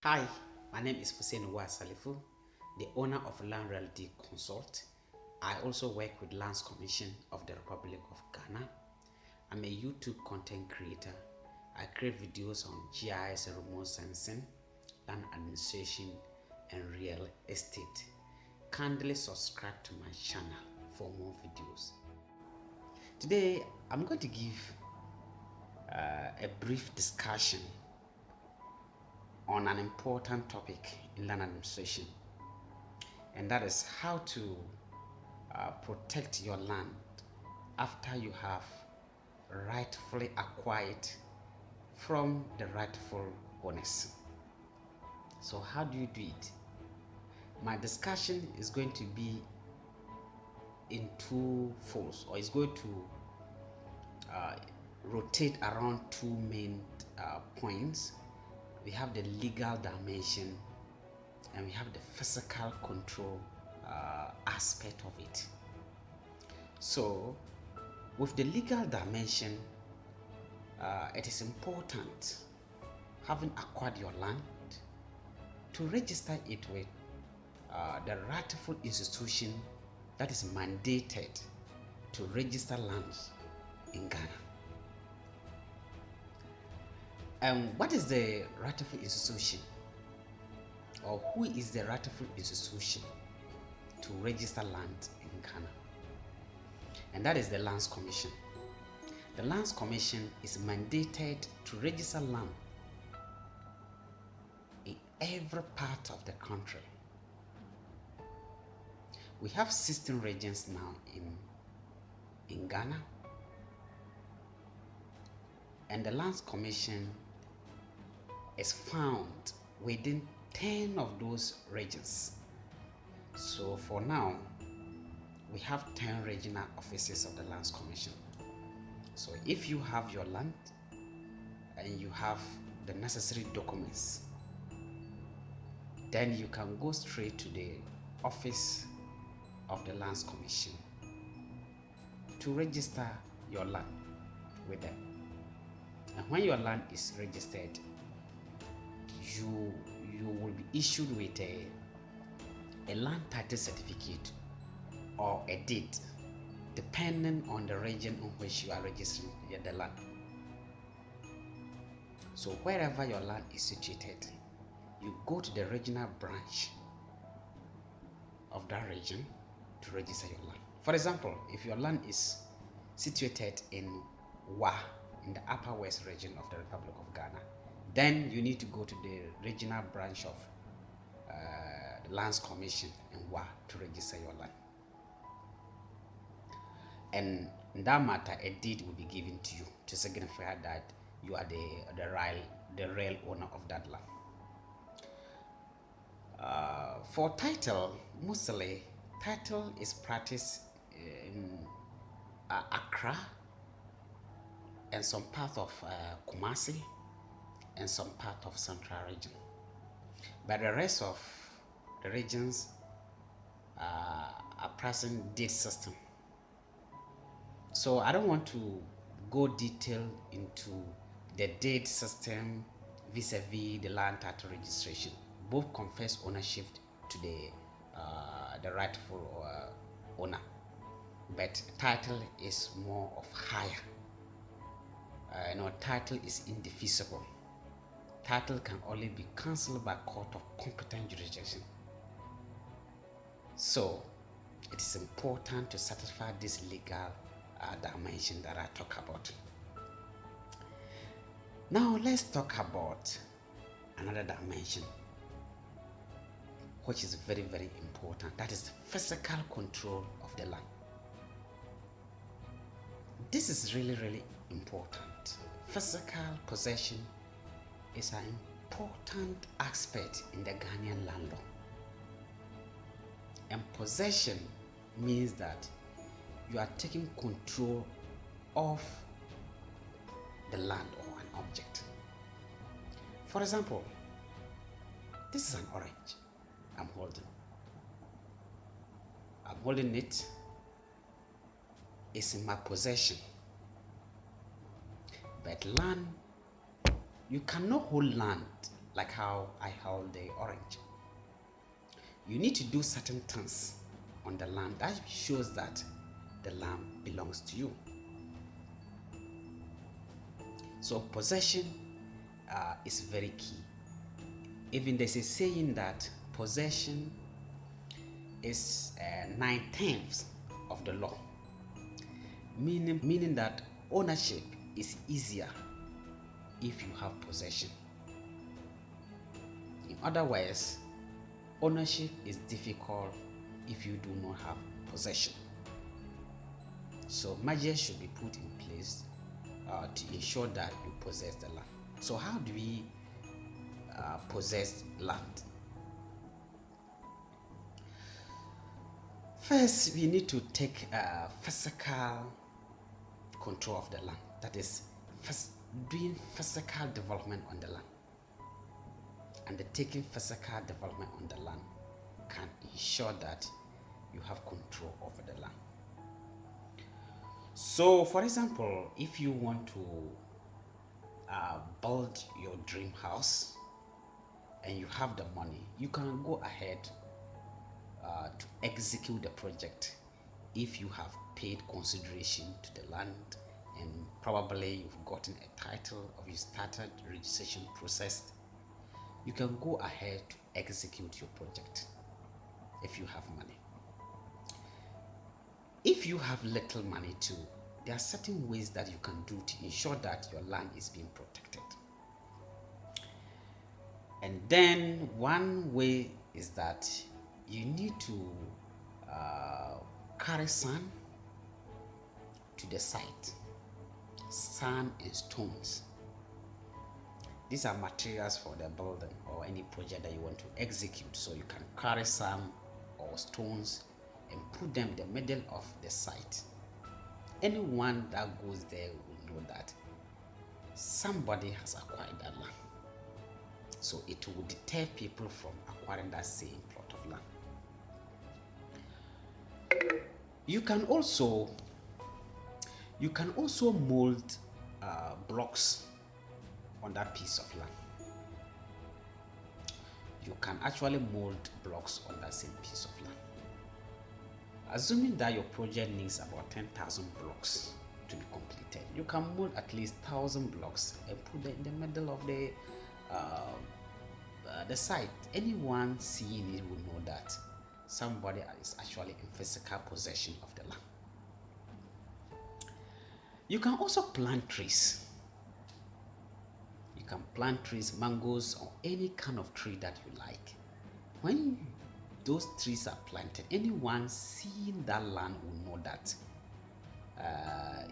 Hi, my name is Hussein Salifu, the owner of Land Realty Consult. I also work with Lands Commission of the Republic of Ghana. I'm a YouTube content creator. I create videos on GIS and remote sensing, land administration, and real estate. Kindly subscribe to my channel for more videos. Today, I'm going to give a brief discussion on an important topic in land administration, and that is how to protect your land after you have rightfully acquired from the rightful owners. So how do you do it? My discussion is going to be in two folds, or it's going to rotate around two main points. We have the legal dimension and we have the physical control aspect of it. So with the legal dimension, it is important, having acquired your land, to register it with the rightful institution that is mandated to register lands in Ghana. And what is the rightful institution, or who is the rightful institution to register land in Ghana? And that is the Lands Commission. The Lands Commission is mandated to register land in every part of the country. We have 16 regions now in Ghana, and the Lands Commission is found within 10 of those regions. So for now, we have 10 regional offices of the Lands Commission. So if you have your land and you have the necessary documents, then you can go straight to the office of the Lands Commission to register your land with them. And when your land is registered, you will be issued with a land title certificate or a deed, depending on the region in which you are registering the land. So wherever your land is situated, you go to the regional branch of that region to register your land. For example, if your land is situated in Wa, in the Upper West region of the Republic of Ghana, then you need to go to the regional branch of the Lands Commission in Wa to register your land. And in that matter, a deed will be given to you to signify that you are the real owner of that land. For title, mostly title is practiced in Accra and some part of Kumasi and some part of Central region, but the rest of the regions are present deed system. So I don't want to go detail into the deed system vis-a-vis the land title registration. Both confess ownership to the rightful owner, but title is more of higher. Title is indefeasible. Title can only be cancelled by court of competent jurisdiction. So it is important to satisfy this legal dimension that I talk about. Now let's talk about another dimension which is very, very important. That is physical control of the land. This is really, really important. Physical possession is an important aspect in the Ghanaian land law. And possession means that you are taking control of the land or an object. For example, this is an orange I'm holding it. It's in my possession. But land, you cannot hold land like how I held the orange. You need to do certain things on the land that shows that the land belongs to you. So possession is very key. Even there's a saying that possession is 9/10 of the law, meaning that ownership is easier if you have possession. In other words, ownership is difficult if you do not have possession. So measures should be put in place to ensure that you possess the land. So how do we possess land? First, we need to take physical control of the land. That is, doing physical development on the land. Undertaking physical development on the land can ensure that you have control over the land. So, for example, if you want to build your dream house and you have the money, you can go ahead to execute the project if you have paid consideration to the land and probably you've gotten a title or you started the registration process. You can go ahead to execute your project if you have money. If you have little money too, there are certain ways that you can do to ensure that your land is being protected. And then one way is that you need to carry sand to the site. Sand and stones. These are materials for the building or any project that you want to execute. So you can carry sand or stones and put them in the middle of the site. Anyone that goes there will know that somebody has acquired that land. So it will deter people from acquiring that same plot of land. You can also mold blocks on that piece of land. You can actually mold blocks on that same piece of land. Assuming that your project needs about 10,000 blocks to be completed, you can mold at least 1,000 blocks and put them in the middle of the site. Anyone seeing it will know that somebody is actually in physical possession of the land. You can also plant trees. You can plant trees, mangoes, or any kind of tree that you like. When those trees are planted, anyone seeing that land will know that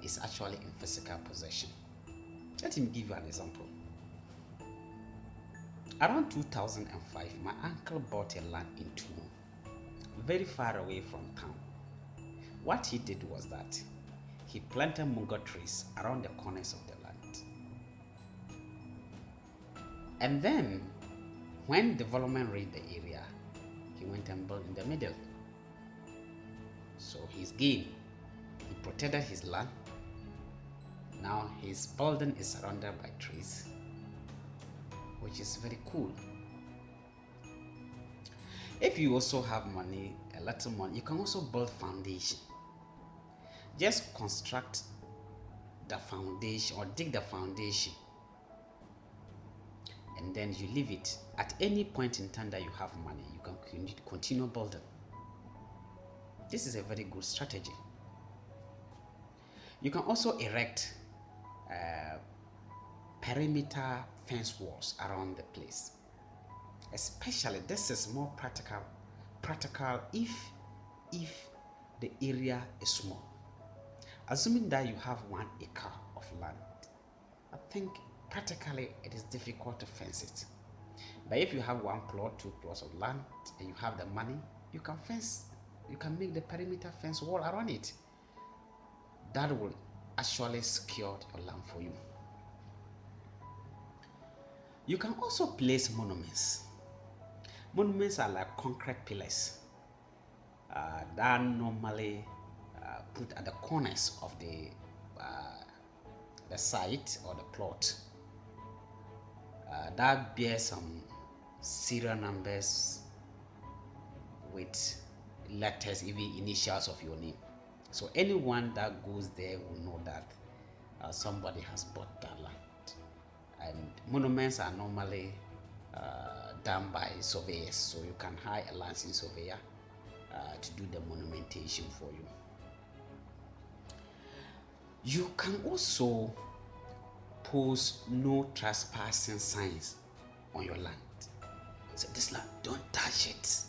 it's actually in physical possession. Let me give you an example. Around 2005, my uncle bought a land in Tumu, very far away from town. What he did was that he planted mango trees around the corners of the land. And then, when development reached the area, he went and built in the middle. So he's gained. He protected his land. Now his building is surrounded by trees, which is very cool. If you also have money, a little money, you can also build foundation. Just construct the foundation or dig the foundation, and then you leave it. At any point in time that you have money, you can continue building. This is a very good strategy. You can also erect perimeter fence walls around the place. Especially, this is more practical if the area is small. Assuming that you have 1 acre of land, I think practically it is difficult to fence it. But if you have 1 plot, 2 plots of land, and you have the money, you can make the perimeter fence wall around it. That will actually secure your land for you. You can also place monuments. Monuments are like concrete pillars that normally put at the corners of the site or the plot. that bears some serial numbers with letters, even initials of your name. So anyone that goes there will know that somebody has bought that land. And monuments are normally done by surveyors, so you can hire a licensed surveyor to do the monumentation for you. You can also post no trespassing signs on your land. So this land, don't touch it.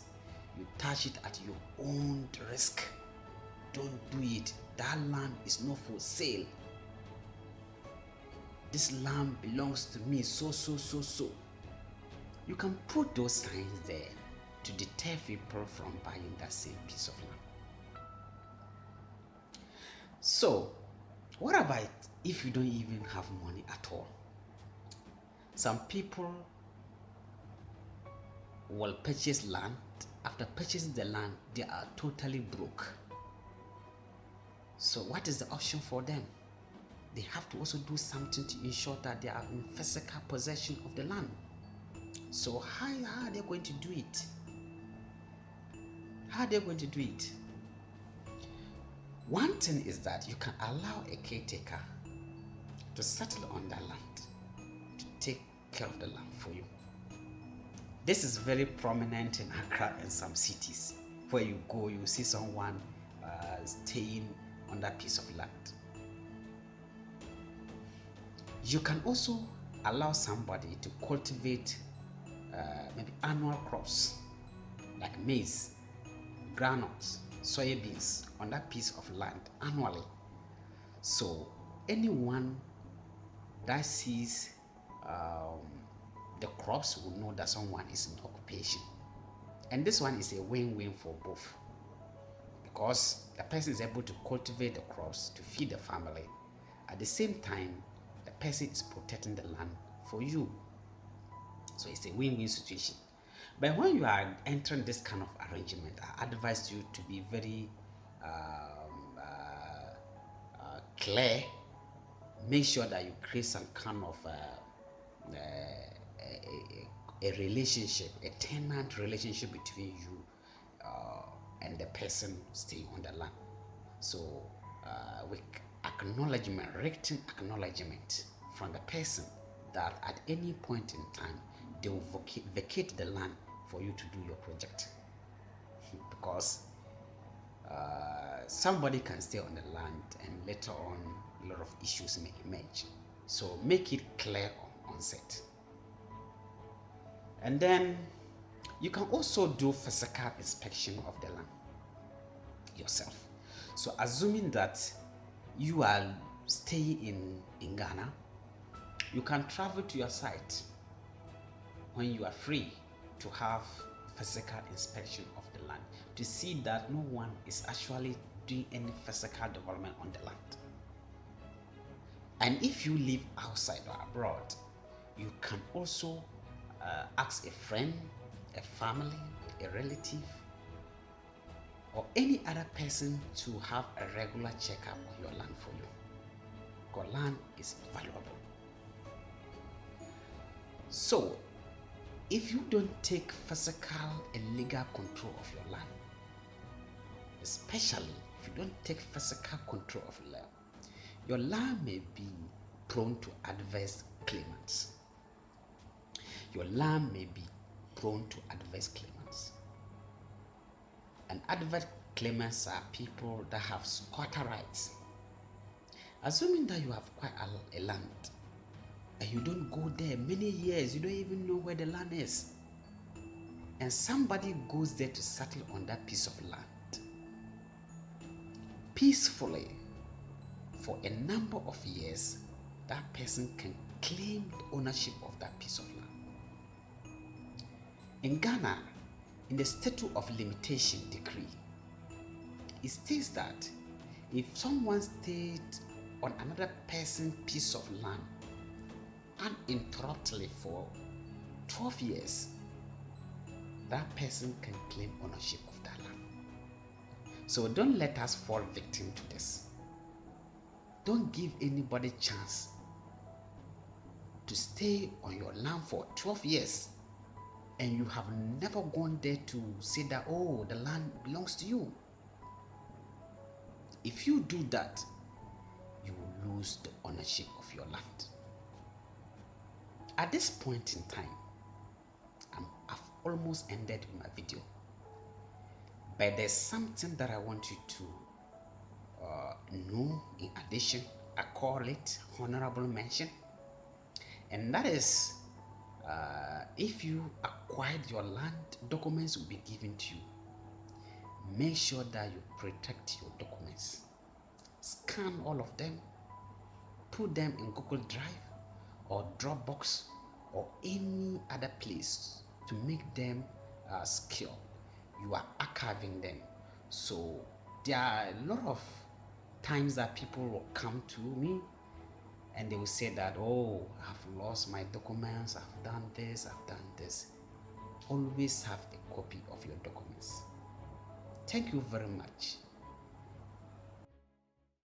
You touch it at your own risk. Don't do it. That land is not for sale. This land belongs to me, so. You can put those signs there to deter people from buying that same piece of land. So, what about if you don't even have money at all? Some people will purchase land. After purchasing the land, they are totally broke. So what is the option for them? They have to also do something to ensure that they are in physical possession of the land. So how are they going to do it? How are they going to do it? One thing is that you can allow a caretaker to settle on that land, to take care of the land for you. This is very prominent in Accra and some cities. Where you go, you see someone staying on that piece of land. You can also allow somebody to cultivate maybe annual crops like maize, groundnuts, soybeans on that piece of land annually. So anyone that sees the crops will know that someone is in occupation. And this one is a win-win for both, because the person is able to cultivate the crops to feed the family. At the same time, the person is protecting the land for you. So it's a win-win situation. But when you are entering this kind of arrangement, I advise you to be very clear. Make sure that you create some kind of a relationship, a tenant relationship between you and the person staying on the land. So with acknowledgement, written acknowledgement from the person that at any point in time they will vacate the land for you to do your project. Because somebody can stay on the land and later on a lot of issues may emerge. So make it clear on onset. And then you can also do physical inspection of the land yourself. So assuming that you are staying in Ghana, you can travel to your site when you are free to have physical inspection of the land to see that no one is actually doing any physical development on the land. And if you live outside or abroad, you can also ask a friend, a family, a relative, or any other person to have a regular checkup on your land for you. Because land is valuable. So, if you don't take physical and legal control of your land, especially if you don't take physical control of your land may be prone to adverse claimants. Your land may be prone to adverse claimants. And adverse claimants are people that have squatter rights. Assuming that you have quite a land and you don't go there many years, you don't even know where the land is, and somebody goes there to settle on that piece of land peacefully for a number of years, that person can claim the ownership of that piece of land. In Ghana, in the statute of limitation decree, it states that if someone stayed on another person's piece of land uninterruptedly for 12 years, that person can claim ownership of that land. So don't let us fall victim to this. Don't give anybody chance to stay on your land for 12 years and you have never gone there to say that, oh, the land belongs to you. If you do that, you will lose the ownership of your land. At this point in time, I've almost ended my video, but there's something that I want you to know in addition. I call it honorable mention, and that is if you acquired your land, documents will be given to you. Make sure that you protect your documents. Scan all of them, put them in Google Drive or Dropbox or any other place to make them secure. You are archiving them. So there are a lot of times that people will come to me and they will say that, oh, I've lost my documents, I've done this, I've done this. Always have a copy of your documents. Thank you very much.